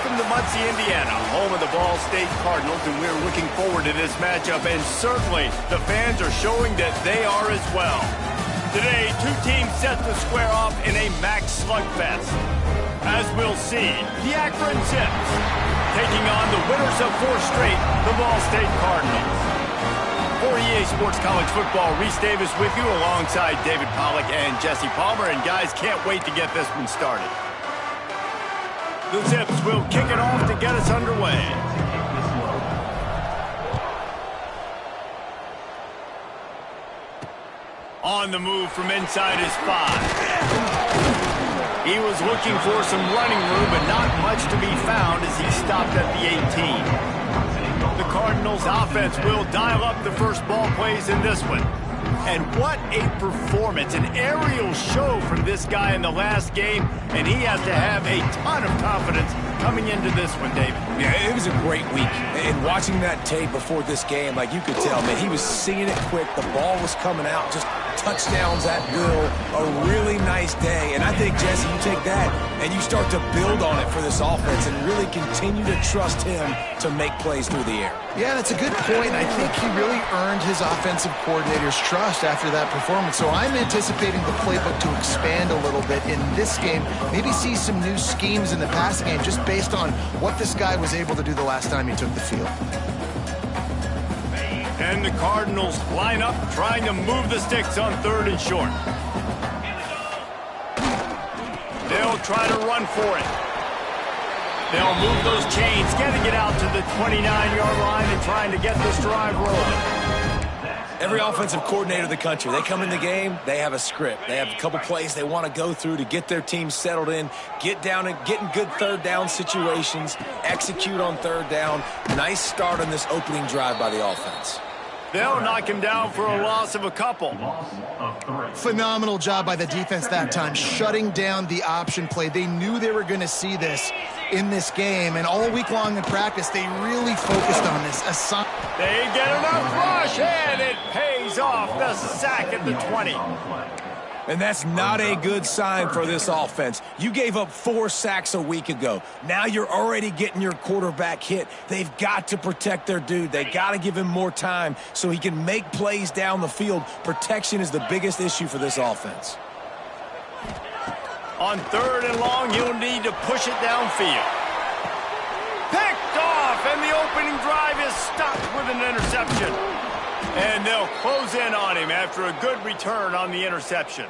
from the Muncie, Indiana, home of the Ball State Cardinals, and we're looking forward to this matchup, and certainly the fans are showing that they are as well. Today, two teams set to square off in a max slugfest. As we'll see, the Akron Zips taking on the winners of 4 straight, the Ball State Cardinals. For EA Sports College Football, Reese Davis with you alongside David Pollack and Jesse Palmer, and guys, can't wait to get this one started. The Zips will kick it off to get us underway. On the move from inside his 5. He was looking for some running room, but not much to be found as he stopped at the 18. The Cardinals offense will dial up the first ball plays in this one. And what a performance, an aerial show from this guy in the last game, and he has to have a ton of confidence coming into this one, David. Yeah, it was a great week. And watching that tape before this game, like you could tell, man, he was seeing it quick. The ball was coming out, just touchdowns at will. A really nice day. And I think, Jesse, you take that and you start to build on it for this offense and really continue to trust him to make plays through the air. Yeah, that's a good point. I think he really earned his offensive coordinator's trust after that performance. So I'm anticipating the playbook to expand a little bit in this game. Maybe see some new schemes in the passing game just based on what this guy was able to do the last time he took the field. And the Cardinals line up trying to move the sticks on 3rd and short. They'll try to run for it. They'll move those chains, getting it out to the 29-yard line and trying to get this drive rolling. Every offensive coordinator in the country, they come in the game, they have a script. They have a couple plays they want to go through to get their team settled in, get down and get in good 3rd down situations, execute on 3rd down. Nice start on this opening drive by the offense. They'll knock him down for a loss of a couple. Phenomenal job by the defense that time, shutting down the option play. They knew they were going to see this in this game, and all week long in practice, they really focused on this. They get enough rush, and it pays off. The sack at the 20. And that's not a good sign for this offense. You gave up 4 sacks a week ago. Now you're already getting your quarterback hit. They've got to protect their dude. They got to give him more time so he can make plays down the field. Protection is the biggest issue for this offense. On 3rd and long, you'll need to push it downfield. Picked off, and the opening drive is stopped with an interception. And they'll close in on him after a good return on the interception.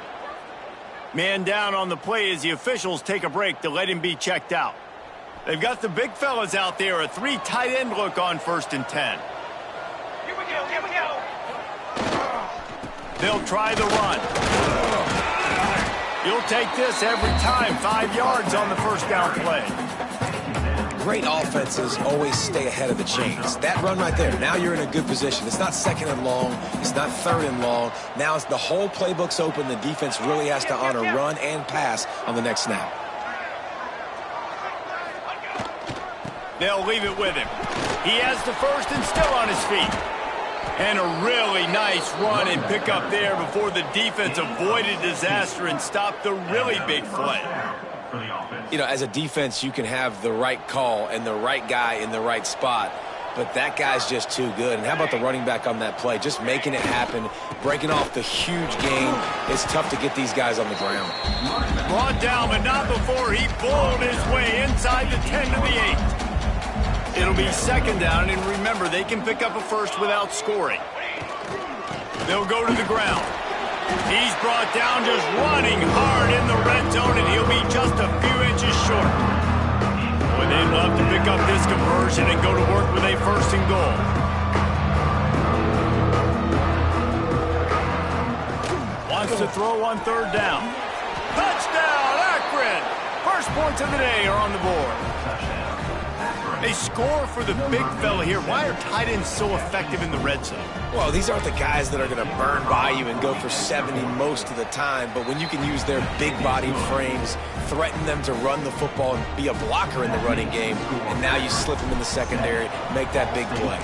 Man down on the play as the officials take a break to let him be checked out. They've got the big fellas out there, a 3 tight end look on 1st and 10. Here we go. They'll try the run. You'll take this every time, 5 yards on the 1st down play. Great offenses always stay ahead of the chains. That run right there, now you're in a good position. It's not 2nd and long. It's not 3rd and long. Now it's the whole playbook's open. The defense really has to honor run and pass on the next snap. They'll leave it with him. He has the 1st and still on his feet. And a really nice run and pick up there before the defense avoided disaster and stopped the really big play. You know, as a defense, you can have the right call and the right guy in the right spot, but that guy's just too good. And how about the running back on that play? Just making it happen, breaking off the huge gain. It's tough to get these guys on the ground. Brought down, but not before he bowled his way inside the 10 to the 8. It'll be 2nd down, and remember, they can pick up a 1st without scoring. They'll go to the ground. He's brought down, just running hard in the red zone, and he'll be just a few inches short. Boy, they'd love to pick up this conversion and go to work with a 1st and goal. Wants to throw on 3rd down. Touchdown, Akron! First points of the day are on the board. A score for the big fella here. Why are tight ends so effective in the red zone? Well, these aren't the guys that are going to burn by you and go for 70 most of the time, but when you can use their big-bodied frames, threaten them to run the football and be a blocker in the running game, and now you slip them in the secondary, make that big play.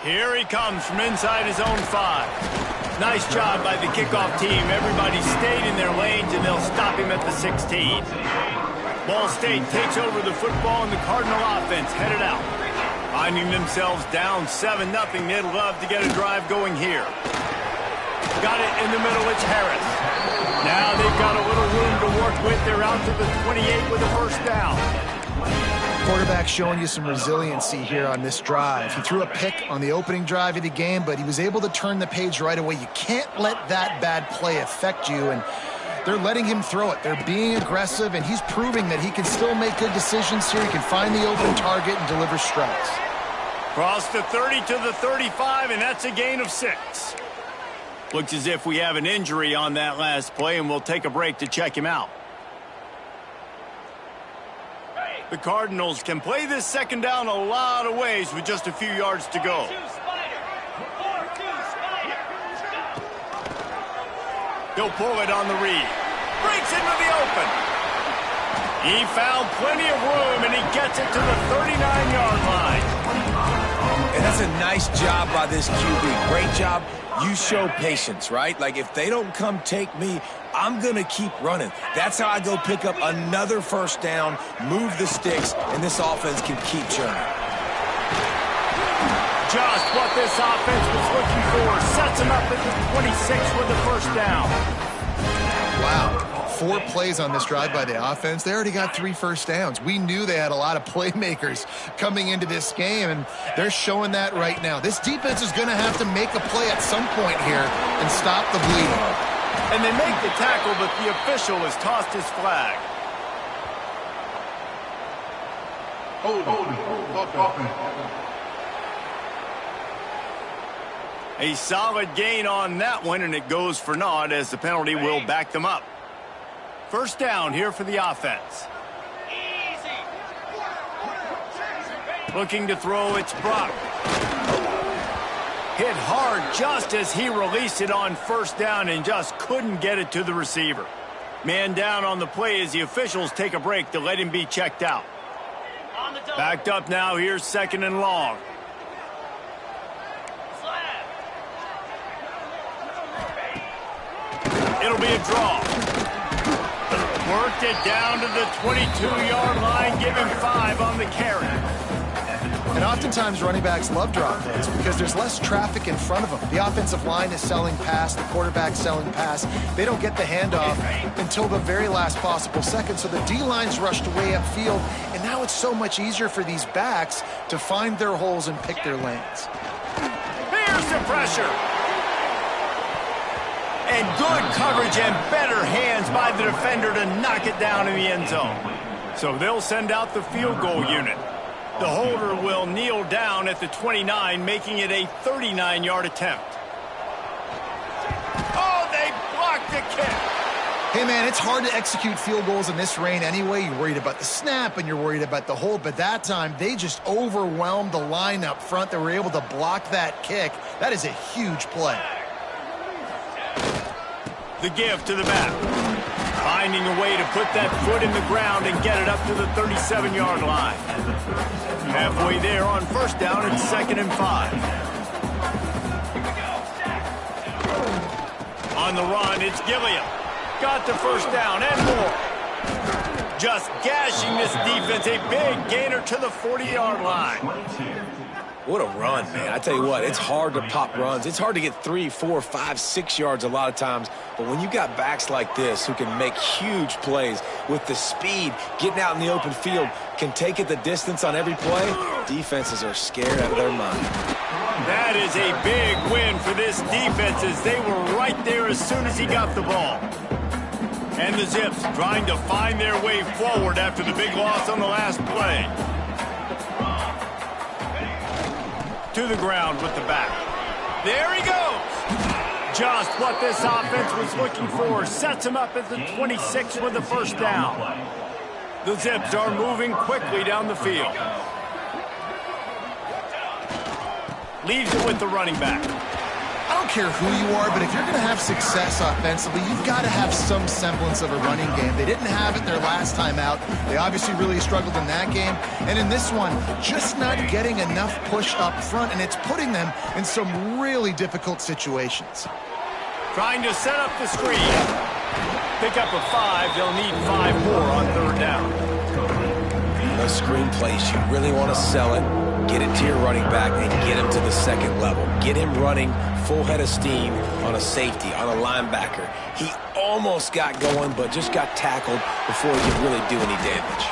Here he comes from inside his own 5. Nice job by the kickoff team. Everybody stayed in their lanes, and they'll stop him at the 16. Ball State takes over the football, and the Cardinal offense headed out. Finding themselves down 7-0, they'd love to get a drive going here. Got it in the middle, it's Harris. Now they've got a little room to work with. They're out to the 28 with a first down. Quarterback showing you some resiliency here on this drive. He threw a pick on the opening drive of the game, but he was able to turn the page right away. You can't let that bad play affect you, and they're letting him throw it. They're being aggressive, and he's proving that he can still make good decisions here. He can find the open target and deliver strikes. Cross the 30 to the 35, and that's a gain of 6. Looks as if we have an injury on that last play, and we'll take a break to check him out. The Cardinals can play this second down a lot of ways with just a few yards to go. He'll pull it on the read. Breaks into the open. He found plenty of room, and he gets it to the 39-yard line. And that's a nice job by this QB. Great job. You show patience, right? Like, if they don't come take me, I'm going to keep running. That's how I go pick up another first down, move the sticks, and this offense can keep churning. Just what this offense was looking for. Sets him up at the 26 with the first down. Wow. 4 plays on this drive by the offense. They already got 3 first downs. We knew they had a lot of playmakers coming into this game, and they're showing that right now. This defense is going to have to make a play at some point here and stop the bleeding. And they make the tackle, but the official has tossed his flag. A solid gain on that one, and it goes for naught as the penalty will back them up. First down here for the offense. Looking to throw, it's Brock. Hit hard just as he released it on first down and just couldn't get it to the receiver. Man down on the play as the officials take a break to let him be checked out. Backed up now, here's 2nd and long. It'll be a draw. Worked it down to the 22-yard line, giving 5 on the carry. And oftentimes running backs love drop plays because there's less traffic in front of them. The offensive line is selling pass, the quarterback's selling pass. They don't get the handoff until the very last possible second, so the D-line's rushed way upfield, and now it's so much easier for these backs to find their holes and pick their lanes. Here's the pressure. And good coverage and better hands by the defender to knock it down in the end zone. So they'll send out the field goal unit. The holder will kneel down at the 29, making it a 39-yard attempt. Oh, they blocked the kick. Hey, man, it's hard to execute field goals in this rain anyway. You're worried about the snap and you're worried about the hold, but that time they just overwhelmed the line up front. They were able to block that kick. That is a huge play. The give to the back. Finding a way to put that foot in the ground and get it up to the 37-yard line. Halfway there on first down, it's 2nd and 5. On the run, it's Gilliam. Got the first down and more. Just gashing this defense. A big gainer to the 40-yard line. What a run, man. I tell you what, it's hard to pop runs. It's hard to get 3, 4, 5, 6 yards a lot of times. But when you got backs like this who can make huge plays with the speed, getting out in the open field, can take it the distance on every play, defenses are scared out of their mind. That is a big win for this defense as they were right there as soon as he got the ball. And the Zips trying to find their way forward after the big loss on the last play. To the ground with the back. There he goes. Just what this offense was looking for. Sets him up at the 26 with the first down. The Zips are moving quickly down the field. Leaves it with the running back. I don't care who you are, but if you're going to have success offensively, you've got to have some semblance of a running game. They didn't have it their last time out. They obviously really struggled in that game. And in this one, just not getting enough push up front, and it's putting them in some really difficult situations. Trying to set up the screen. Pick up a 5. They'll need 5 more on 3rd down. Those screen plays, you really want to sell it. Get it to your running back and get him to the 2nd level. Get him running full head of steam on a safety, on a linebacker. He almost got going, but just got tackled before he could really do any damage.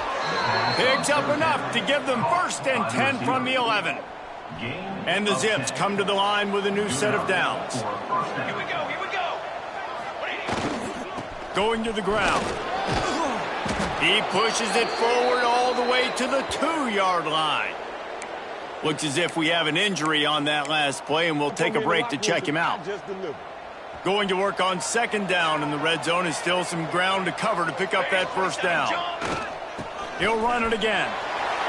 Picks up enough to give them 1st and 10 from the 11. And the Zips come to the line with a new set of downs. Here we go, here we go. Going to the ground. He pushes it forward all the way to the 2-yard line. Looks as if we have an injury on that last play, and we'll take a break to check him out. Going to work on 2nd down, and the red zone is still some ground to cover to pick up that 1st down. He'll run it again.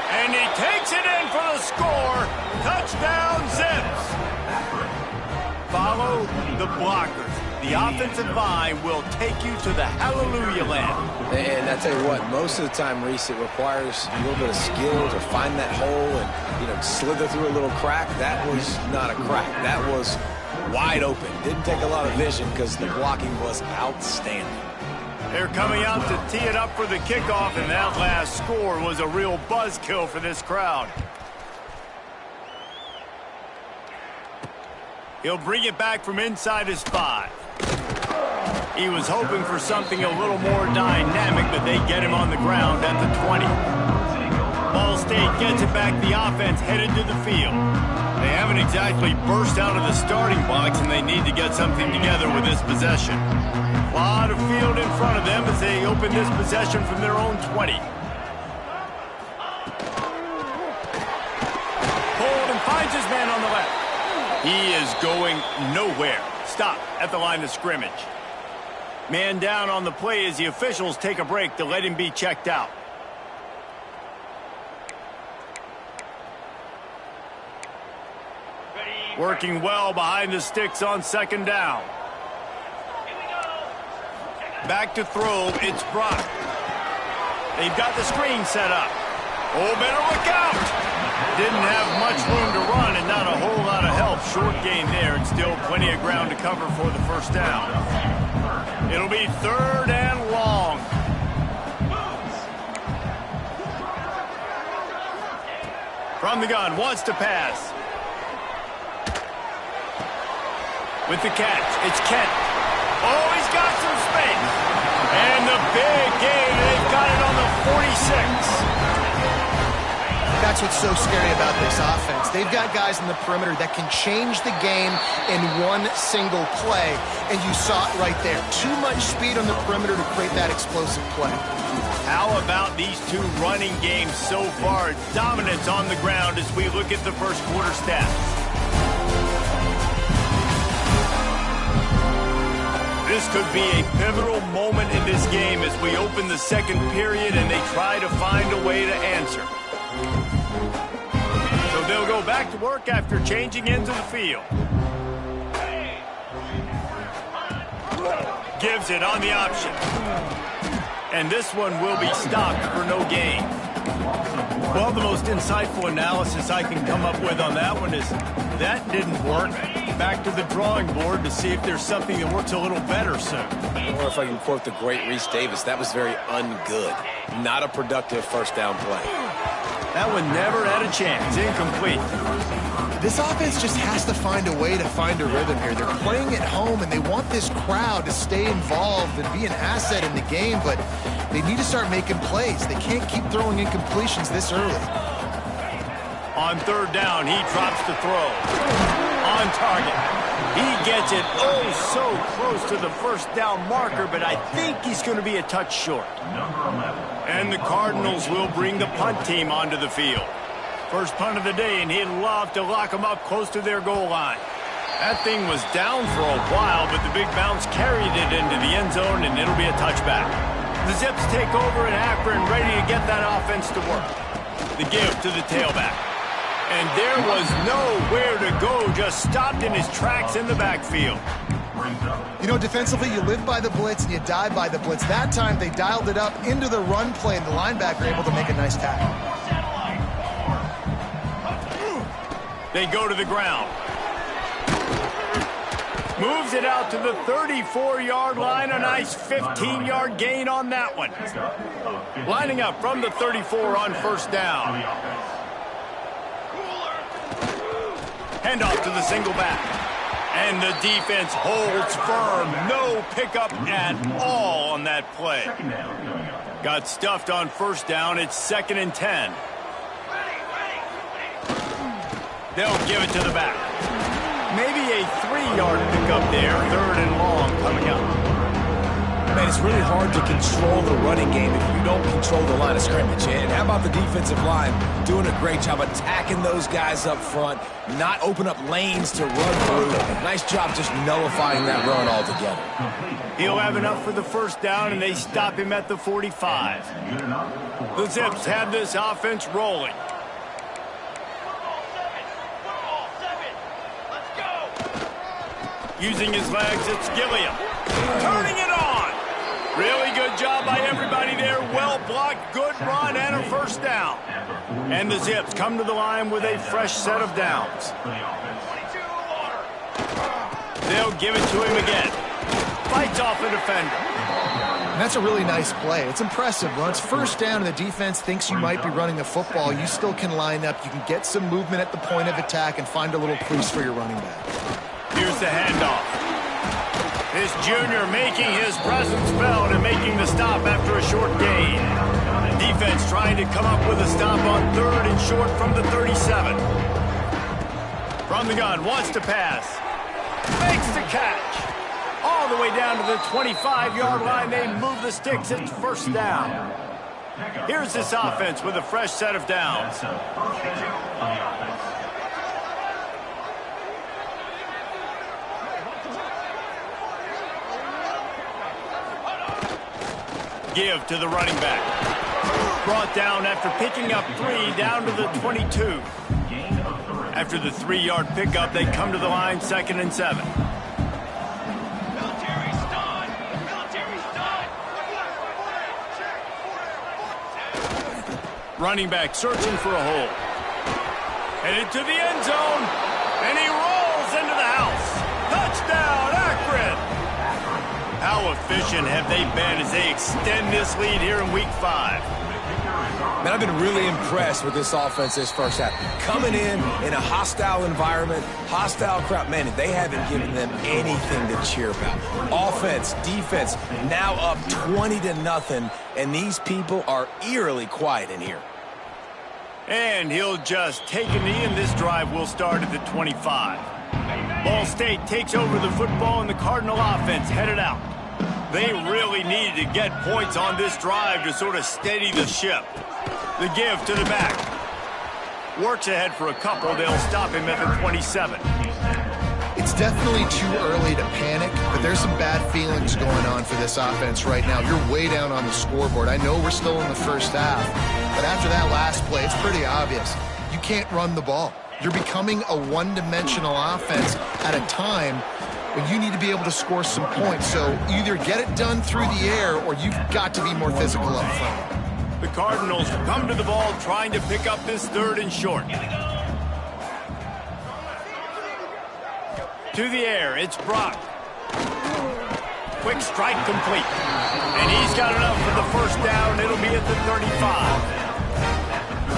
And he takes it in for the score. Touchdown, Zips. Follow the blockers. The offensive line will take you to the hallelujah land. And I tell you what, most of the time, Reese, it requires a little bit of skill to find that hole and, slither through a little crack. That was not a crack. That was wide open. Didn't take a lot of vision because the blocking was outstanding. They're coming out to tee it up for the kickoff, and that last score was a real buzzkill for this crowd. He'll bring it back from inside his 5. He was hoping for something a little more dynamic, but they get him on the ground at the 20. Ball State gets it back. The offense headed to the field. They haven't exactly burst out of the starting blocks, and they need to get something together with this possession. A lot of field in front of them as they open this possession from their own 20. Hold and finds his man on the left. He is going nowhere. Stop at the line of scrimmage. Man down on the play as the officials take a break to let him be checked out. Working well behind the sticks on 2nd down. Back to throw, it's Brock. They've got the screen set up. Oh, better look out! Didn't have much room to run and not a whole lot of help. Short gain there and still plenty of ground to cover for the 1st down. It'll be 3rd and long. From the gun, wants to pass. With the catch, it's Kent. Oh, he's got some space. And the big gain, they've got it on the 46. That's what's so scary about this offense. They've got guys in the perimeter that can change the game in one single play, and you saw it right there. Too much speed on the perimeter to create that explosive play. How about these 2 running games so far? Dominance on the ground as we look at the 1st quarter stats. This could be a pivotal moment in this game as we open the 2nd period and they try to find a way to answer. So they'll go back to work after changing into the field. Gives it on the option. And this one will be stopped for no gain. Well, the most insightful analysis I can come up with on that one is that didn't work. Back to the drawing board to see if there's something that works a little better soon. Or if I can quote the great Reese Davis, that was very ungood. Not a productive 1st down play. That one never had a chance. Incomplete. This offense just has to find a way to find a rhythm here. They're playing at home, and they want this crowd to stay involved and be an asset in the game, but they need to start making plays. They can't keep throwing incompletions this early. On 3rd down, he drops the throw. On target. He gets it so close to the 1st down marker, but I think he's going to be a touch short. And the Cardinals will bring the punt team onto the field. First punt of the day, and he'd love to lock them up close to their goal line. That thing was down for a while, but the big bounce carried it into the end zone, and it'll be a touchback. The Zips take over at Akron, ready to get that offense to work. The give to the tailback. And there was nowhere to go, just stopped in his tracks in the backfield. You know, defensively, you live by the blitz and you die by the blitz. That time, they dialed it up into the run play, and the linebacker able to make a nice tackle. They go to the ground. Moves it out to the 34-yard line. A nice 15-yard gain on that one. Lining up from the 34 on first down. Handoff to the single back. And the defense holds firm. No pickup at all on that play. Got stuffed on first down. It's 2nd and 10. They'll give it to the back. Maybe a 3-yard pickup there. 3rd and long coming up. Man, it's really hard to control the running game if you don't control the line of scrimmage. And how about the defensive line doing a great job attacking those guys up front, not open up lanes to run through. Nice job just nullifying that run altogether. He'll have enough for the first down, and they stop him at the 45. The Zips have this offense rolling. Using his legs, it's Gilliam. Turning it on. Really good job by everybody there. Well blocked, good run, and a first down. And the Zips come to the line with a fresh set of downs. They'll give it to him again. Fights off a defender. And that's a really nice play. It's impressive. When it's first down and the defense thinks you might be running the football, you still can line up. You can get some movement at the point of attack and find a little crease for your running back. Here's the handoff. This junior making his presence felt and making the stop after a short gain. Defense trying to come up with a stop on 3rd and short from the 37. From the gun, wants to pass. Makes the catch. All the way down to the 25-yard line. They move the sticks. It's first down. Here's this offense with a fresh set of downs. Give to the running back. Brought down after picking up 3 down to the 22. After the 3-yard pickup, they come to the line 2nd and 7. Running back searching for a hole. Headed to the end zone. And he rolls into the house. Touchdown, Akron! How efficient have they been as they extend this lead here in Week 5? Man, I've been really impressed with this offense this first half. Coming in a hostile environment, hostile crowd, man, they haven't given them anything to cheer about. Offense, defense, now up 20-0, and these people are eerily quiet in here. And he'll just take a knee, and this drive will start at the 25. Ball State takes over the football, and the Cardinal offense headed out. They really needed to get points on this drive to sort of steady the ship. The give to the back. Works ahead for a couple. They'll stop him at the 27. It's definitely too early to panic, but there's some bad feelings going on for this offense right now. You're way down on the scoreboard. I know we're still in the first half, but after that last play, it's pretty obvious. You can't run the ball. You're becoming a one-dimensional offense at a time when you need to be able to score some points. So either get it done through the air or you've got to be more physical up front. The Cardinals come to the ball trying to pick up this 3rd and short. To the air, it's Brock. Quick strike complete. And he's got enough for the first down. It'll be at the 35.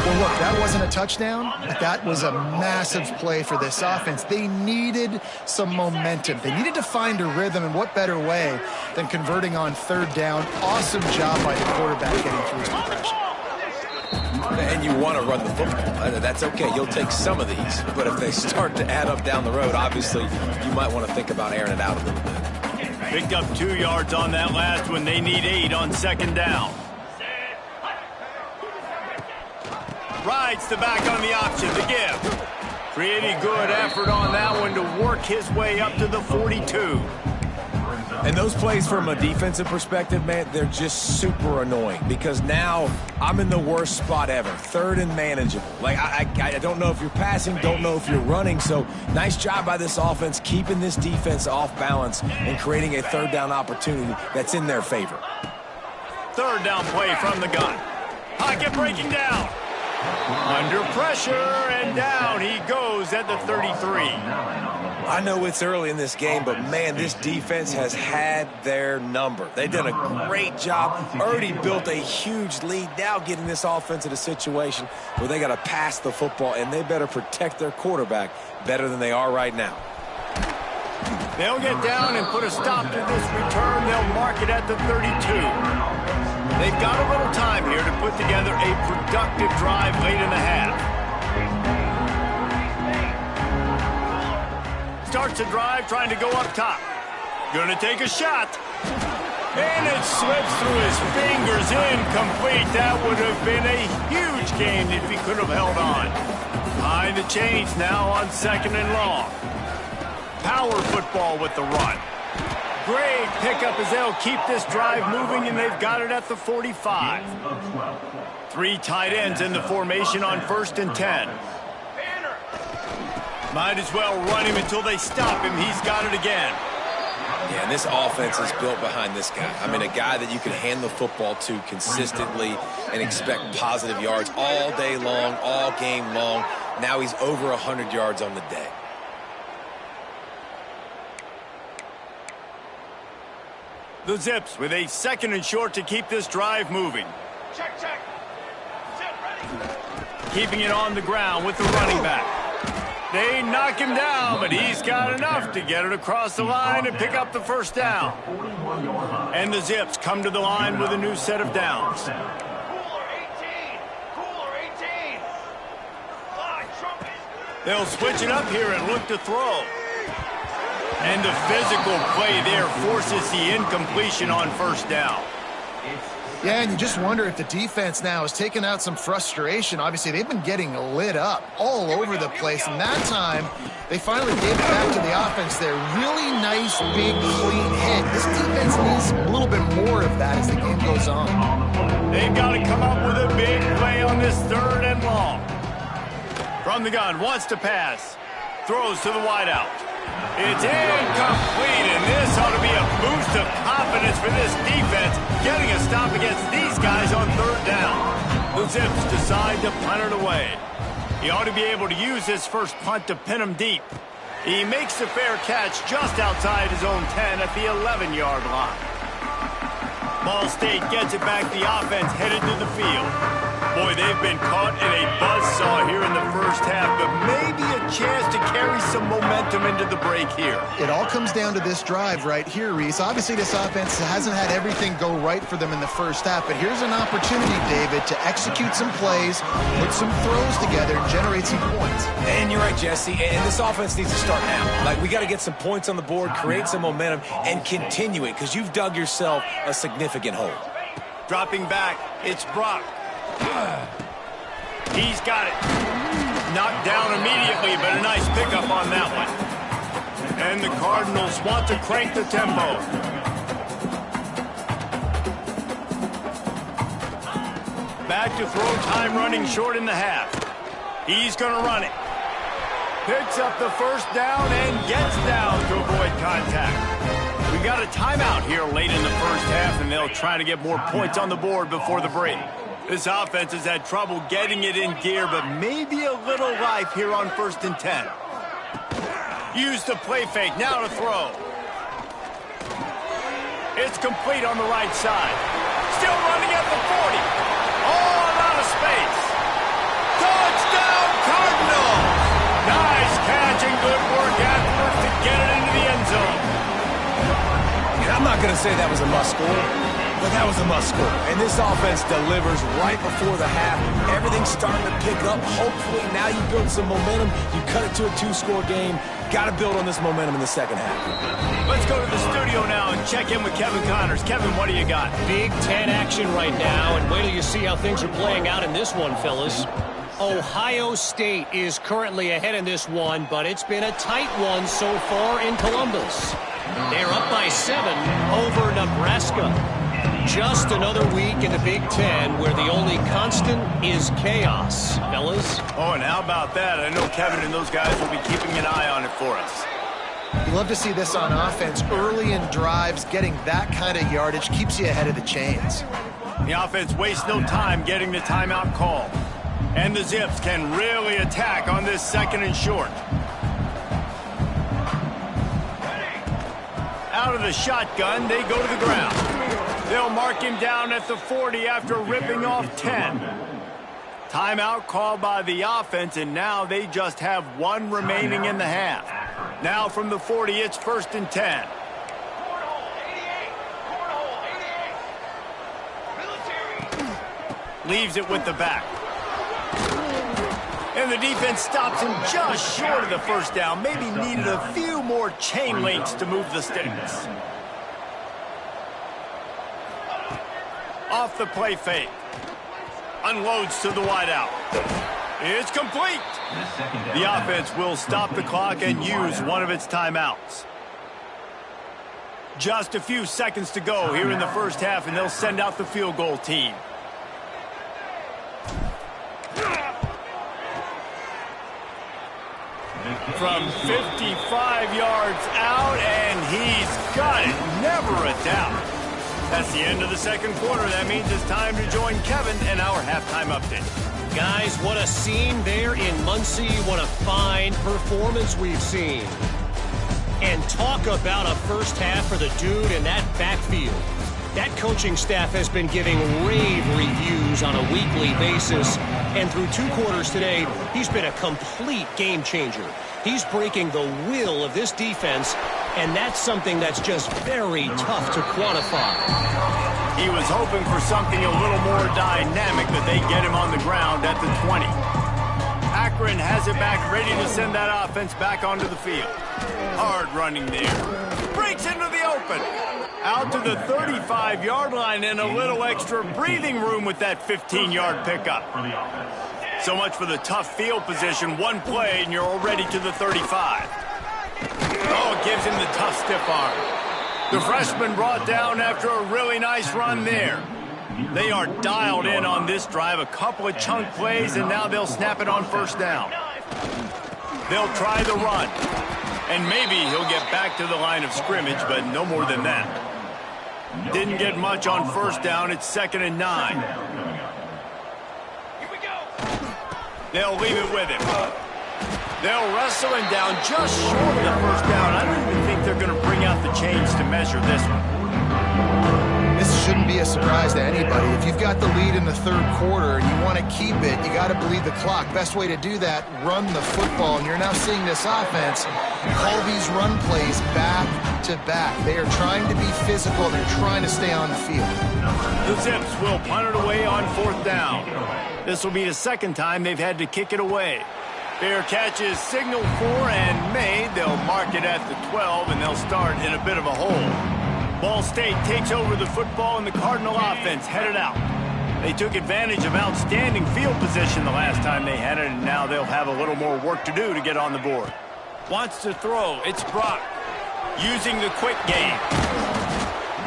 Well, look, that wasn't a touchdown, but that was a massive play for this offense. They needed some momentum. They needed to find a rhythm, and what better way than converting on 3rd down. Awesome job by the quarterback getting through his progression. And you want to run the football. That's okay. You'll take some of these. But if they start to add up down the road, obviously, you might want to think about airing it out a little bit. Picked up 2 yards on that last one. They need 8 on 2nd down. Rides the back on the option, the give. Pretty good effort on that one to work his way up to the 42. And those plays from a defensive perspective, man, they're just super annoying because now I'm in the worst spot ever, 3rd and manageable. Like, I don't know if you're passing, don't know if you're running, so nice job by this offense keeping this defense off balance and creating a 3rd down opportunity that's in their favor. 3rd down play from the gun. Pocket breaking down. Under pressure, and down he goes at the 33. I know it's early in this game, but, man, this defense has had their number. They've done a great job, already built a huge lead, now getting this offense in a situation where they got to pass the football, and they better protect their quarterback better than they are right now. They'll get down and put a stop to this return. They'll mark it at the 32. They've got a little time here to put together a productive drive late in the half. Starts the drive trying to go up top. Gonna take a shot. And it slips through his fingers, incomplete. That would have been a huge gain if he could have held on. Behind the chains now on 2nd and long. Power football with the run. Great pickup as they'll keep this drive moving, and they've got it at the 45. 3 tight ends in the formation on 1st and 10. Might as well run him until they stop him. He's got it again. Yeah, and this offense is built behind this guy. I mean, a guy that you can hand the football to consistently and expect positive yards all day long, all game long. Now he's over 100 yards on the day. The Zips with a 2nd and short to keep this drive moving. Check. Set, ready. Keeping it on the ground with the running back. They knock him down, but he's got enough to get it across the line and pick up the 1st down. And the Zips come to the line with a new set of downs. Cooler 18. Cooler 18. Trumpet. They'll switch it up here and look to throw. And the physical play there forces the incompletion on 1st down. Yeah, and you just wonder if the defense now has taken out some frustration. Obviously, they've been getting lit up all over the place, and that time they finally gave it back to the offense there. Really nice, big, clean hit. This defense needs a little bit more of that as the game goes on. They've got to come up with a big play on this 3rd and long. From the gun, wants to pass. Throws to the wideout. It's incomplete, and this ought to be a boost of confidence for this defense, getting a stop against these guys on 3rd down. The Zips decide to punt it away. He ought to be able to use his first punt to pin him deep. He makes the fair catch just outside his own 10 at the 11-yard line. Ball State gets it back. The offense headed to the field. Boy, they've been caught in a buzzsaw here in the 1st half, but maybe a chance to carry some momentum into the break here. It all comes down to this drive right here, Reese. Obviously, this offense hasn't had everything go right for them in the 1st half, but here's an opportunity, David, to execute some plays, put some throws together, and generate some points. And you're right, Jesse, and this offense needs to start now. Like, we got to get some points on the board, create some momentum, and continue it, because you've dug yourself a significant hole. Dropping back, it's Brock. He's got it. Knocked down immediately, but a nice pickup on that one. And the Cardinals want to crank the tempo. Back to throw time, running short in the half. He's going to run it. Picks up the 1st down and gets down to avoid contact. We got a timeout here late in the 1st half, and they'll try to get more points on the board before the break. This offense has had trouble getting it in gear, but maybe a little life here on 1st and 10. Use the play fake, now to throw. It's complete on the right side. Still running at the 40. All out of space. Touchdown, Cardinals! Nice catch and good work afterwards to get it into the end zone. And I'm not going to say that was a must-score, but that was a must-score. And this offense delivers right before the half. Everything's starting to pick up. Hopefully now you build some momentum. You cut it to a 2-score game. Got to build on this momentum in the 2nd half. Let's go to the studio now and check in with Kevin Connors. Kevin, what do you got? Big Ten action right now, and wait till you see how things are playing out in this one, fellas. Ohio State is currently ahead in this one, but it's been a tight one so far in Columbus. They're up by 7 over Nebraska. Just another week in the Big Ten where the only constant is chaos, fellas. Oh, and how about that? I know Kevin and those guys will be keeping an eye on it for us. You love to see this on offense. Early in drives, getting that kind of yardage keeps you ahead of the chains. The offense wastes no time getting the timeout call. And the Zips can really attack on this 2nd and short. the shotgun, they go to the ground. They'll mark him down at the 40 after ripping off 10. Timeout called by the offense, and now they just have one remaining in the half. Now from the 40, it's 1st and 10. Leaves it with the back. And the defense stops him just short of the first down. Maybe needed a few more chain links to move the sticks. Off the play fake. Unloads to the wideout. It's complete. The offense will stop the clock and use one of its timeouts. Just a few seconds to go here in the first half, and they'll send out the field goal team. From 55 yards out, and he's got it. Never a doubt. That's the end of the second quarter. That means it's time to join Kevin and our halftime update. Guys, what a scene there in Muncie. What a fine performance we've seen. And talk about a first half for the dude in that backfield. That coaching staff has been giving rave reviews on a weekly basis. And through 2 quarters today, he's been a complete game changer. He's breaking the will of this defense, and that's something that's just very tough to quantify. He was hoping for something a little more dynamic, but they get him on the ground at the 20. Akron has it back, ready to send that offense back onto the field. Hard running there. Breaks into the open. Out to the 35-yard line, and a little extra breathing room with that 15-yard pickup. So much for the tough field position. One play, and you're already to the 35. Oh, it gives him the tough stiff arm. The freshman brought down after a really nice run there. They are dialed in on this drive. A couple of chunk plays, and now they'll snap it on first down. They'll try the run. And maybe he'll get back to the line of scrimmage, but no more than that. Didn't get much on first down. It's 2nd and 9. Here we go. They'll leave it with him. They'll wrestle him down just short of the first down. I don't even think they're going to bring out the chains to measure this one. This shouldn't be a surprise to anybody. If you've got the lead in the 3rd quarter and you want to keep it, you got to bleed the clock. Best way to do that, run the football. And you're now seeing this offense call these run plays back to back. They are trying to be physical. They're trying to stay on the field. The Zips will punt it away on 4th down. This will be the 2nd time they've had to kick it away. Fair catch is signaled for and made. They'll mark it at the 12, and they'll start in a bit of a hole. Ball State takes over the football, and the Cardinal offense headed out. They took advantage of outstanding field position the last time they had it, and now they'll have a little more work to do to get on the board. Wants to throw. It's Brock using the quick game.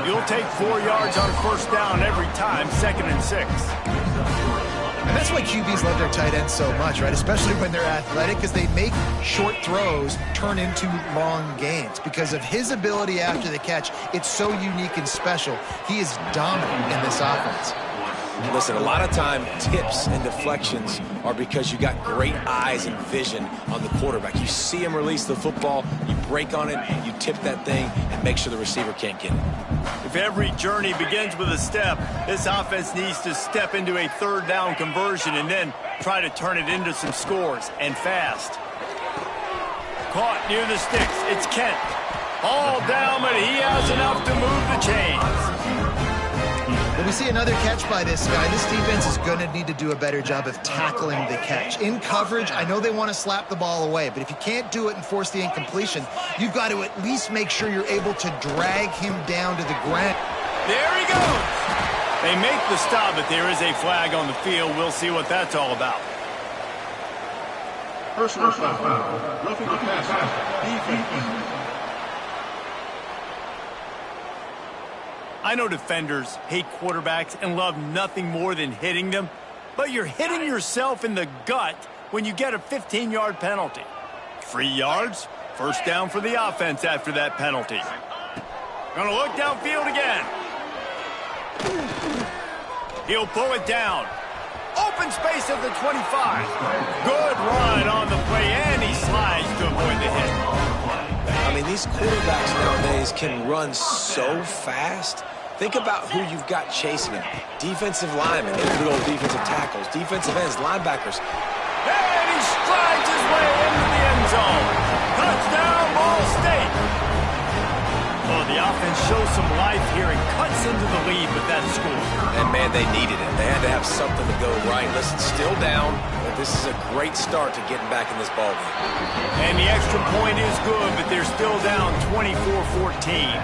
You'll take 4 yards on first down every time, 2nd and 6. And that's why QBs love their tight ends so much, right? Especially when they're athletic, because they make short throws turn into long gains. Because of his ability after the catch, it's so unique and special. He is dominant in this offense. Listen, a lot of time tips and deflections are because you got great eyes and vision on the quarterback. You see him release the football, you break on it, you tip that thing, and make sure the receiver can't get it. If every journey begins with a step, this offense needs to step into a 3rd down conversion and then try to turn it into some scores, and fast. Caught near the sticks. It's Kent. All down, but he has enough to move the chains. When we see another catch by this guy, this defense is going to need to do a better job of tackling the catch. In coverage, I know they want to slap the ball away, but if you can't do it and force the incompletion, you've got to at least make sure you're able to drag him down to the ground. There he goes. They make the stop, but there is a flag on the field. We'll see what that's all about. Personal foul. Roughing the passer. Defense. I know defenders hate quarterbacks and love nothing more than hitting them, but you're hitting yourself in the gut when you get a 15-yard penalty. 3 yards, first down for the offense after that penalty. Gonna look downfield again. He'll pull it down. Open space at the 25. Good run on the play, and he slides to avoid the hit. I mean, these quarterbacks nowadays can run so fast. Think about who you've got chasing them. Defensive linemen, little defensive tackles, defensive ends, linebackers. And he strides his way into the end zone. Touchdown, Ball State. Well, the offense shows some life here and cuts into the lead with that score. And, man, they needed it. They had to have something to go right. Listen, still down, but this is a great start to getting back in this ballgame. And the extra point is good, but they're still down 24-14.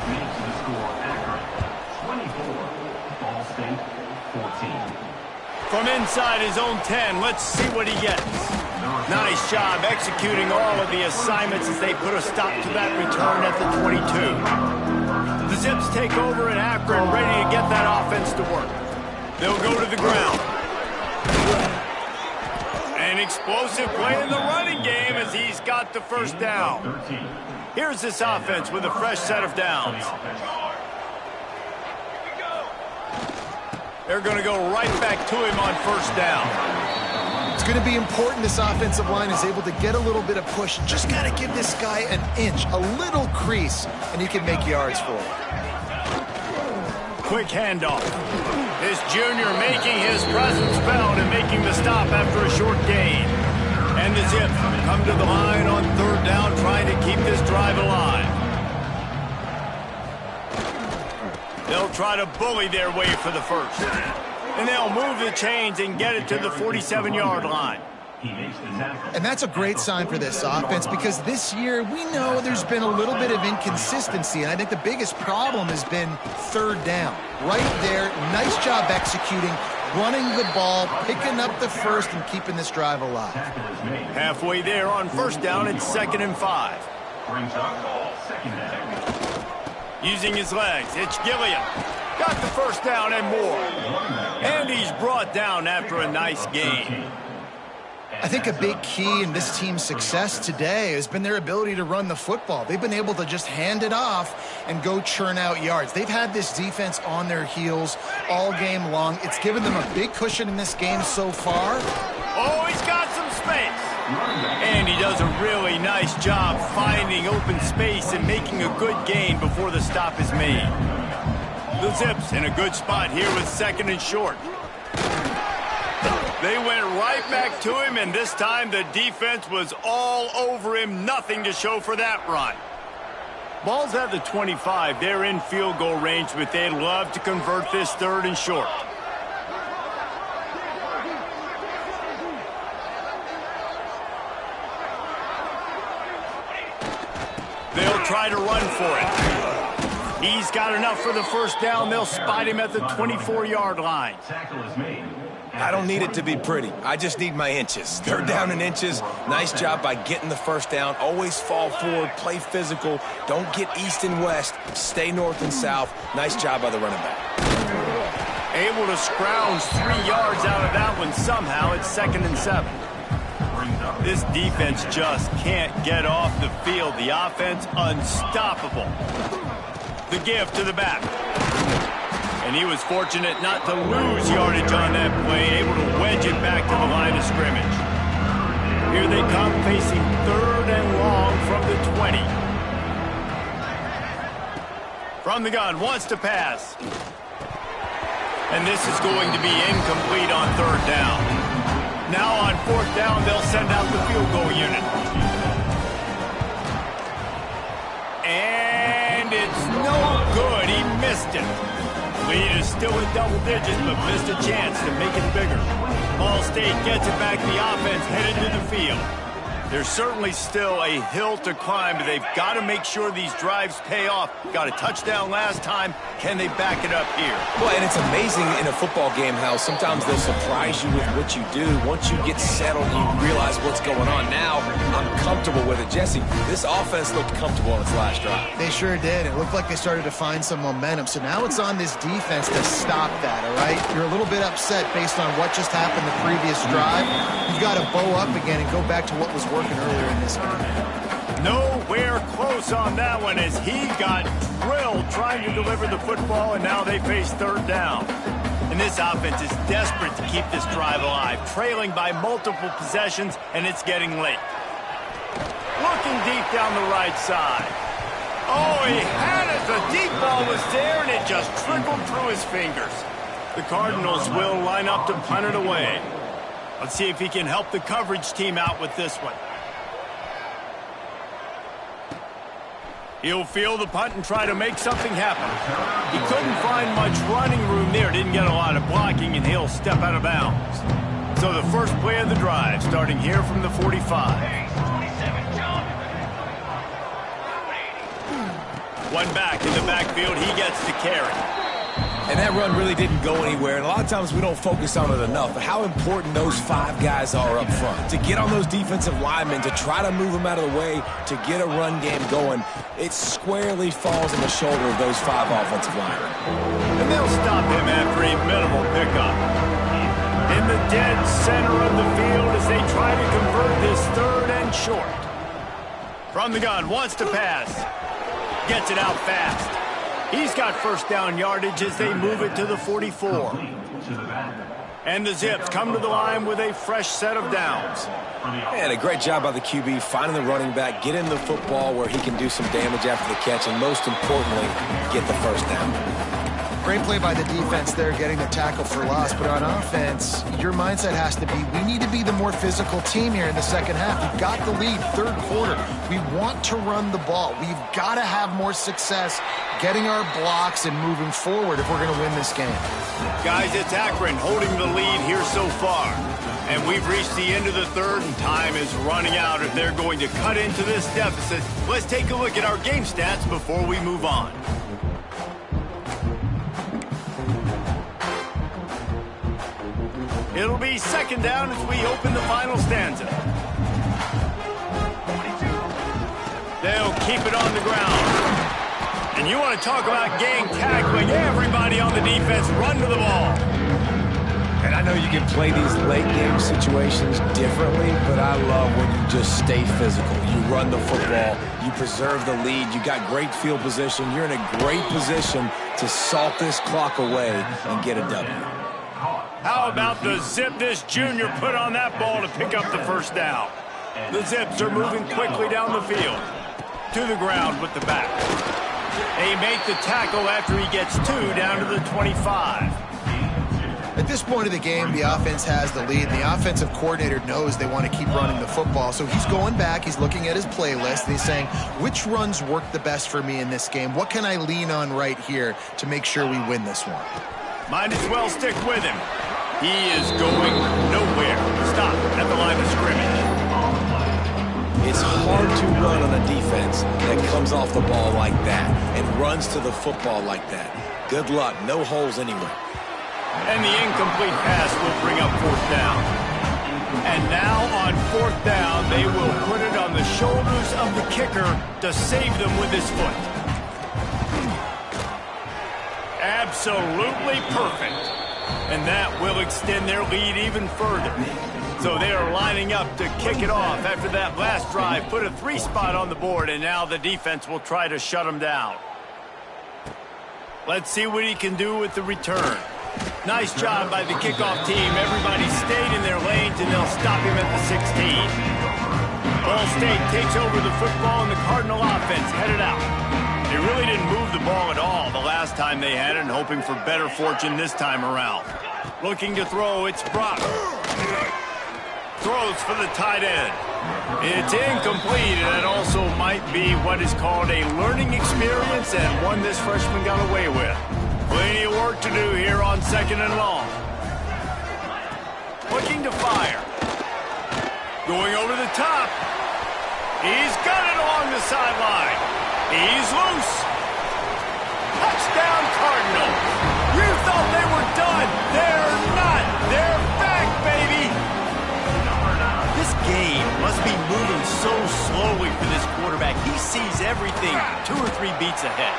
From inside his own 10, let's see what he gets. Nice job executing all of the assignments as they put a stop to that return at the 22. The Zips take over in Akron, ready to get that offense to work. They'll go to the ground. An explosive play in the running game as he's got the first down. Here's this offense with a fresh set of downs. They're going to go right back to him on first down. It's going to be important this offensive line is able to get a little bit of push. Just got to give this guy an inch, a little crease, and he can make yards for it. Quick handoff. This junior making his presence felt and making the stop after a short gain. And the Zips come to the line on third down, trying to keep this drive alive. They'll try to bully their way for the first. And they'll move the chains and get it to the 47-yard line. And that's a great sign for this offense because this year we know there's been a little bit of inconsistency, and I think the biggest problem has been third down. Right there, nice job executing, running the ball, picking up the first, and keeping this drive alive. Halfway there on first down, it's 2nd and 5. Using his legs, it's Gilliam. Got the first down and more. And he's brought down after a nice gain. I think a big key in this team's success today has been their ability to run the football. They've been able to just hand it off and go churn out yards. They've had this defense on their heels all game long. It's given them a big cushion in this game so far. Oh, he's got some space. And he does a really nice job finding open space and making a good gain before the stop is made. The Zips in a good spot here with 2nd and short. They went right back to him, and this time the defense was all over him. Nothing to show for that run. Ball's at the 25. They're in field goal range, but they'd love to convert this 3rd and short. They'll try to run for it. He's got enough for the first down. They'll spot him at the 24-yard line. I don't need it to be pretty. I just need my inches. Third down in inches. Nice job by getting the first down. Always fall forward, play physical. Don't get east and west. Stay north and south. Nice job by the running back. Able to scrounge 3 yards out of that one somehow. It's 2nd and 7. This defense just can't get off the field. The offense unstoppable. The give to the back. And he was fortunate not to lose yardage on that play, able to wedge it back to the line of scrimmage. Here they come, facing 3rd and long from the 20. From the gun, wants to pass. And this is going to be incomplete on 3rd down. Now on 4th down, they'll send out the field goal unit. And it's no good. He missed it. Lead is still in double digits, but missed a chance to make it bigger. Ball State gets it back. The offense headed to the field. There's certainly still a hill to climb, but they've got to make sure these drives pay off. Got a touchdown last time. Can they back it up here? Well, and it's amazing in a football game how sometimes they'll surprise you with what you do. Once you get settled, you realize what's going on. Now, I'm comfortable with it. Jesse, this offense looked comfortable on its last drive. They sure did. It looked like they started to find some momentum. So now it's on this defense to stop that, all right? You're a little bit upset based on what just happened the previous drive. You've got to bow up again and go back to what was working earlier in this game. Nowhere close on that one as he got drilled trying to deliver the football, and now they face 3rd down. And this offense is desperate to keep this drive alive, trailing by multiple possessions, and it's getting late. Looking deep down the right side. Oh, he had it. The deep ball was there, and it just trickled through his fingers. The Cardinals will line up to punt it away. Let's see if he can help the coverage team out with this one. He'll field the punt and try to make something happen. He couldn't find much running room there. Didn't get a lot of blocking, and he'll step out of bounds. So the first play of the drive, starting here from the 45. One back in the backfield. He gets the carry. And that run really didn't go anywhere. And a lot of times we don't focus on it enough. But how important those 5 guys are up front. To get on those defensive linemen, to try to move them out of the way, to get a run game going, it squarely falls on the shoulder of those 5 offensive linemen. And they'll stop him after a minimal pickup. In the dead center of the field as they try to convert this 3rd and short. From the gun, wants to pass. Gets it out fast. He's got first down yardage as they move it to the 44. And the Zips come to the line with a fresh set of downs. And a great job by the QB finding the running back, getting the football where he can do some damage after the catch, and most importantly, get the first down. Great play by the defense there, getting the tackle for loss. But on offense, your mindset has to be, we need to be the more physical team here in the second half. We've got the lead, 3rd quarter. We want to run the ball. We've got to have more success getting our blocks and moving forward if we're going to win this game. Guys, it's Akron holding the lead here so far. And we've reached the end of the 3rd, and time is running out if they're going to cut into this deficit. Let's take a look at our game stats before we move on. It'll be 2nd down as we open the final stanza. They'll keep it on the ground. And you want to talk about gang tackling. Everybody on the defense run to the ball. And I know you can play these late game situations differently, but I love when you just stay physical. You run the football, you preserve the lead, you got great field position, you're in a great position to salt this clock away and get a W. How about the zip this junior put on that ball to pick up the first down? The Zips are moving quickly down the field. To the ground with the back. They make the tackle after he gets 2 down to the 25. At this point of the game, the offense has the lead, and the offensive coordinator knows they want to keep running the football. So he's going back, he's looking at his playlist, and he's saying, which runs work the best for me in this game? What can I lean on right here to make sure we win this one? Might as well stick with him. He is going nowhere. Stop at the line of scrimmage. It's hard to run on a defense that comes off the ball like that and runs to the football like that. Good luck. No holes anywhere. And the incomplete pass will bring up 4th down. And now on 4th down, they will put it on the shoulders of the kicker to save them with his foot. Absolutely perfect. And that will extend their lead even further. So they are lining up to kick it off after that last drive. Put a 3 spot on the board, and now the defense will try to shut them down. Let's see what he can do with the return. Nice job by the kickoff team. Everybody stayed in their lanes, and they'll stop him at the 16. Ball State takes over the football, and the Cardinal offense headed out. They really didn't move the ball at all the last time they had it, and hoping for better fortune this time around. Looking to throw, it's Brock. Throws for the tight end. It's incomplete, and it also might be what is called a learning experience, and one this freshman got away with. Plenty of work to do here on 2nd and long. Looking to fire. Going over the top. He's got it along the sideline. He's loose. Touchdown, Cardinals. You thought they were done. They're not. They're back, baby. This game must be moving so slowly for this quarterback. He sees everything 2 or 3 beats ahead.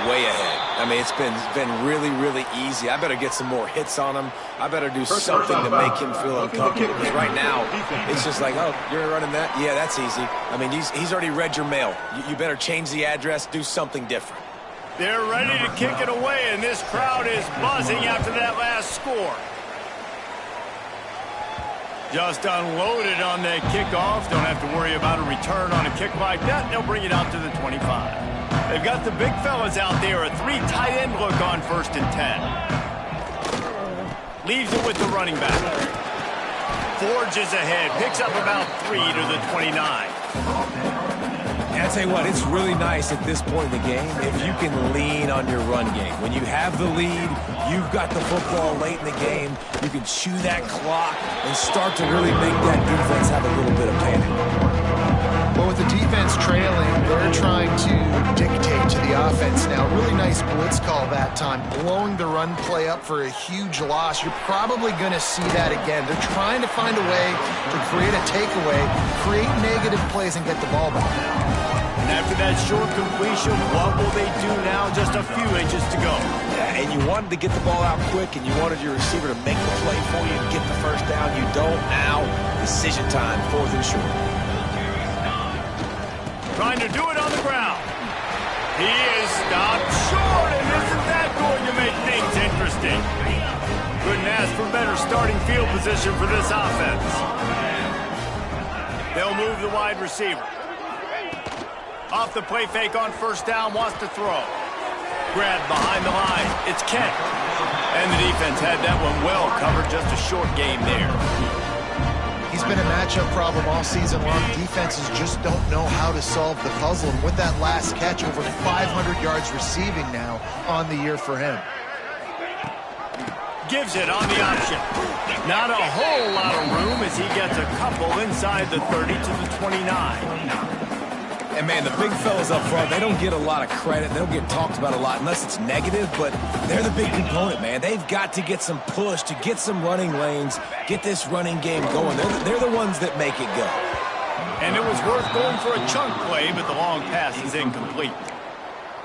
Way ahead. I mean, it's been really, really easy. I better get some more hits on him. I better do something to make him feel uncomfortable. Because right now, it's just like, oh, you're running that? Yeah, that's easy. I mean, he's already read your mail. You better change the address, do something different. They're ready to kick it away, and this crowd is buzzing after that last score. Just unloaded on that kickoff. Don't have to worry about a return on a kick like that. They'll bring it out to the 25. They've got the big fellas out there. A 3 tight end look on 1st and 10. Leaves it with the running back. Forges ahead. Picks up about 3 to the 29. And I tell you what, it's really nice at this point in the game if you can lean on your run game. When you have the lead, you've got the football late in the game, you can chew that clock and start to really make that defense have a little bit of panic. Well, with the defense trailing, they're trying to dictate to the offense now. Really nice blitz call that time, blowing the run play up for a huge loss. You're probably going to see that again. They're trying to find a way to create a takeaway, create negative plays, and get the ball back. And after that short completion, what will they do now? Just a few inches to go. Yeah, and you wanted to get the ball out quick, and you wanted your receiver to make the play for you and get the first down. You don't now. Decision time, 4th and short. Trying to do it on the ground. He is stopped short, and isn't that going to make things interesting? Couldn't ask for better starting field position for this offense. They'll move the wide receiver. Off the play fake on 1st down, wants to throw. Grabbed behind the line. It's Kent. And the defense had that one well covered, just a short game there. He's been a matchup problem all season long. Defenses just don't know how to solve the puzzle. And with that last catch, over 500 yards receiving now on the year for him. Gives it on the option. Not a whole lot of room as he gets a couple inside the 30 to the 29. And, man, the big fellas up front, they don't get a lot of credit. They don't get talked about a lot unless it's negative, but they're the big component, man. They've got to get some push, to get some running lanes, get this running game going. They're the ones that make it go. And it was worth going for a chunk play, but the long pass is incomplete.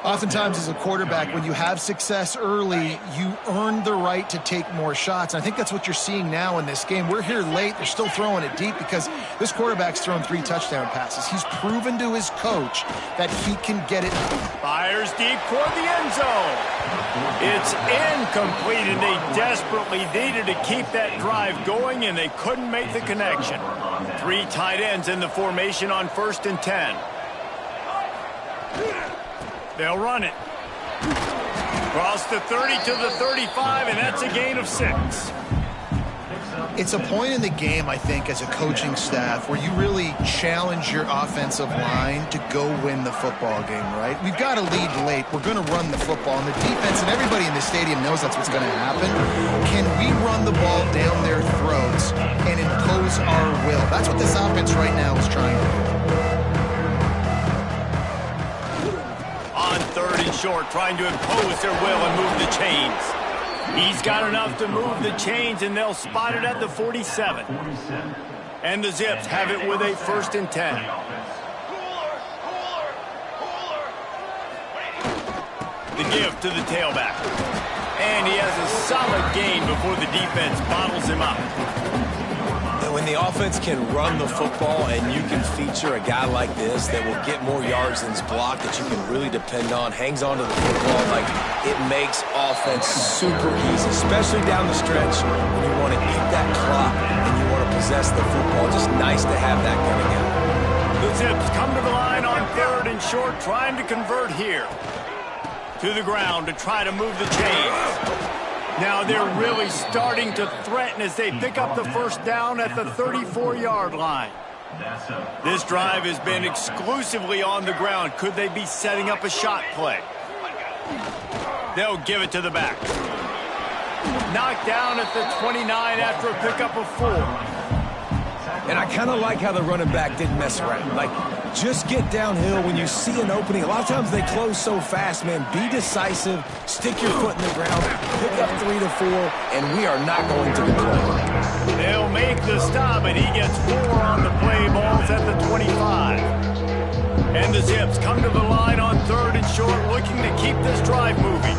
Oftentimes as a quarterback, when you have success early, you earn the right to take more shots. And I think that's what you're seeing now in this game. We're here late. They're still throwing it deep because this quarterback's thrown 3 touchdown passes. He's proven to his coach that he can get it. Fires deep toward the end zone. It's incomplete, and they desperately needed to keep that drive going, and they couldn't make the connection. 3 tight ends in the formation on 1st and 10. They'll run it. Cross the 30 to the 35, and that's a gain of 6. It's a point in the game, I think, as a coaching staff where you really challenge your offensive line to go win the football game, right? We've got to lead late. We're going to run the football. And the defense and everybody in the stadium knows that's what's going to happen. Can we run the ball down their throats and impose our will? That's what this offense right now is trying to do. On 3rd and short, trying to impose their will and move the chains. He's got enough to move the chains, and they'll spot it at the 47. And the Zips have it with a 1st and 10. The give to the tailback. And he has a solid gain before the defense bottles him up. When the offense can run the football and you can feature a guy like this that will get more yards than's blocked, that you can really depend on, hangs on to the football, like it makes offense super easy, especially down the stretch when you want to eat that clock and you want to possess the football. Just nice to have that kind of guy. The Zips come to the line on 3rd and short, trying to convert here. To the ground to try to move the chains. Now they're really starting to threaten as they pick up the 1st down at the 34-yard line. This drive has been exclusively on the ground. Could they be setting up a shot play? They'll give it to the back. Knocked down at the 29 after a pickup of 4. And I kind of like how the running back didn't mess around. Like, just get downhill when you see an opening. A lot of times they close so fast, man. Be decisive, stick your foot in the ground, pick up 3 to 4, and we are not going to complain. They'll make the stop, and he gets 4 on the play. Balls at the 25. And the Zips come to the line on 3rd and short, looking to keep this drive moving.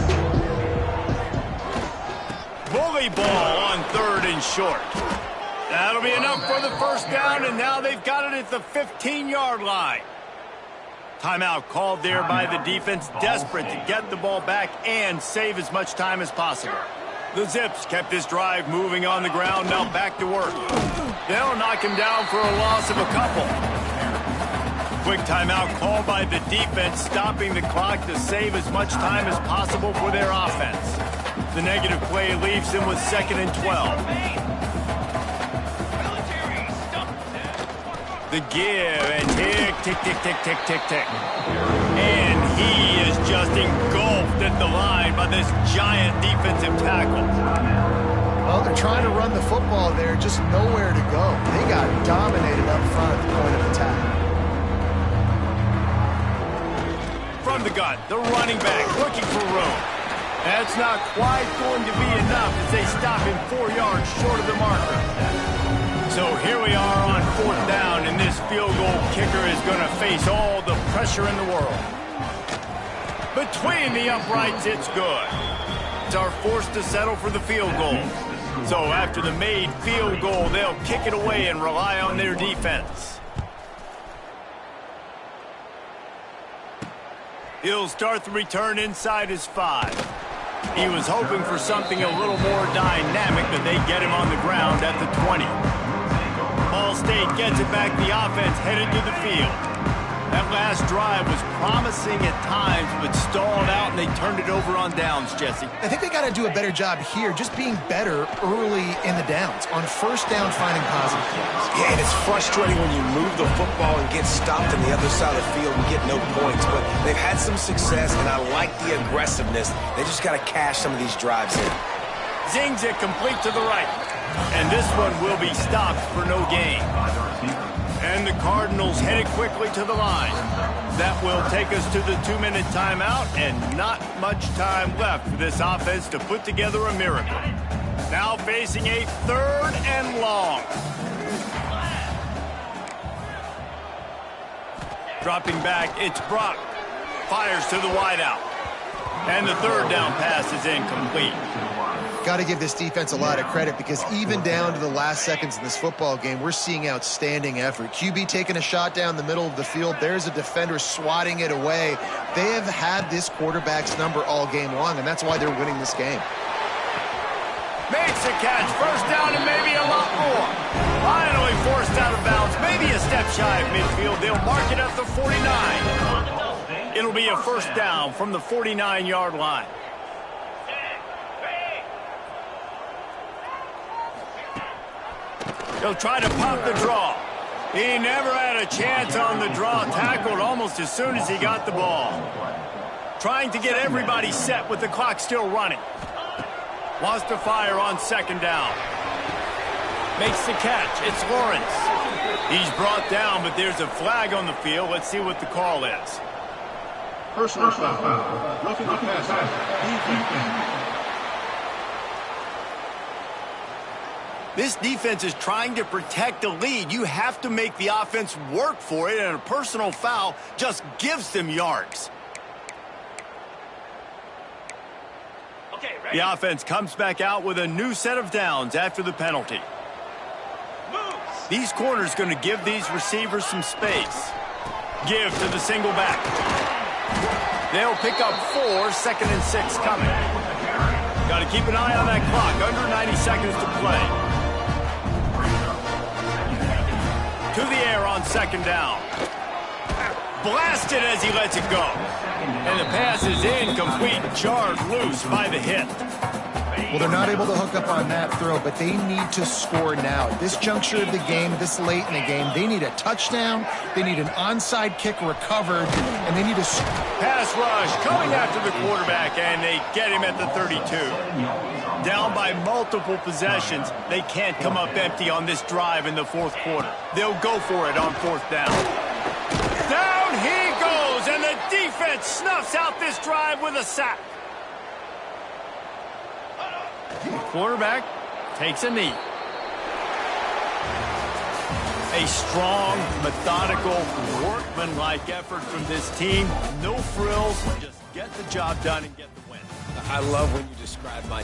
Bully ball on 3rd and short. That'll be enough for the 1st down, and now they've got it at the 15-yard line. Timeout called there by the defense, desperate to get the ball back and save as much time as possible. The Zips kept this drive moving on the ground, now back to work. They'll knock him down for a loss of a couple. Quick timeout called by the defense, stopping the clock to save as much time as possible for their offense. The negative play leaves them with 2nd and 12. The give, and tick, tick, tick, tick, tick, tick, tick. And he is just engulfed at the line by this giant defensive tackle. Well, they're trying to run the football there, just nowhere to go. They got dominated up front at the point of attack. From the gun, the running back looking for room. That's not quite going to be enough as they stop him 4 yards short of the marker. So here we are on 4th down, and this field goal kicker is going to face all the pressure in the world. Between the uprights, it's good. It's are forced to settle for the field goal. So after the made field goal, they'll kick it away and rely on their defense. He'll start the return inside his 5. He was hoping for something a little more dynamic, but they get him on the ground at the 20. Ball State gets it back. The offense headed to the field. That last drive was promising at times, but stalled out, and they turned it over on downs, Jesse. I think they got to do a better job here, just being better early in the downs. On 1st down, finding positive plays. Yeah, and it's frustrating when you move the football and get stopped on the other side of the field and get no points. But they've had some success, and I like the aggressiveness. They just got to cash some of these drives in. Zings it complete to the right. And this one will be stopped for no gain. And the Cardinals headed quickly to the line. That will take us to the 2-minute timeout, and not much time left for this offense to put together a miracle. Now facing a 3rd and long. Dropping back, it's Brock. Fires to the wideout. And the 3rd down pass is incomplete. Got to give this defense a lot of credit, because even down to the last seconds in this football game, we're seeing outstanding effort. QB taking a shot down the middle of the field. There's a defender swatting it away. They have had this quarterback's number all game long, and that's why they're winning this game. Makes a catch. 1st down and maybe a lot more. Finally forced out of bounds. Maybe a step shy of midfield. They'll mark it at the 49. It'll be a 1st down from the 49-yard line. He'll try to pop the draw. He never had a chance on the draw. Tackled almost as soon as he got the ball. Trying to get everybody set with the clock still running. Wants to fire on 2nd down. Makes the catch. It's Lawrence. He's brought down, but there's a flag on the field. Let's see what the call is. Personal foul. Roughing the passer. Defense. This defense is trying to protect the lead. You have to make the offense work for it, and a personal foul just gives them yards. Okay, ready? The offense comes back out with a new set of downs after the penalty. Moves. These corners going to give these receivers some space. Give to the single back. They'll pick up 4, 2nd and 6 coming. Got to keep an eye on that clock. Under 90 seconds to play. To the air on 2nd down. Blasted as he lets it go. And the pass is incomplete. Jarred loose by the hit. Well, they're not able to hook up on that throw, but they need to score now. At this juncture of the game, this late in the game, they need a touchdown, they need an onside kick recovered, and they need a... Pass rush coming after the quarterback, and they get him at the 32. Down by multiple possessions, they can't come up empty on this drive in the 4th quarter. They'll go for it on 4th down. Down he goes, and the defense snuffs out this drive with a sack. Quarterback takes a knee. A strong, methodical, workmanlike effort from this team. No frills, just get the job done and get the win. I love when you describe my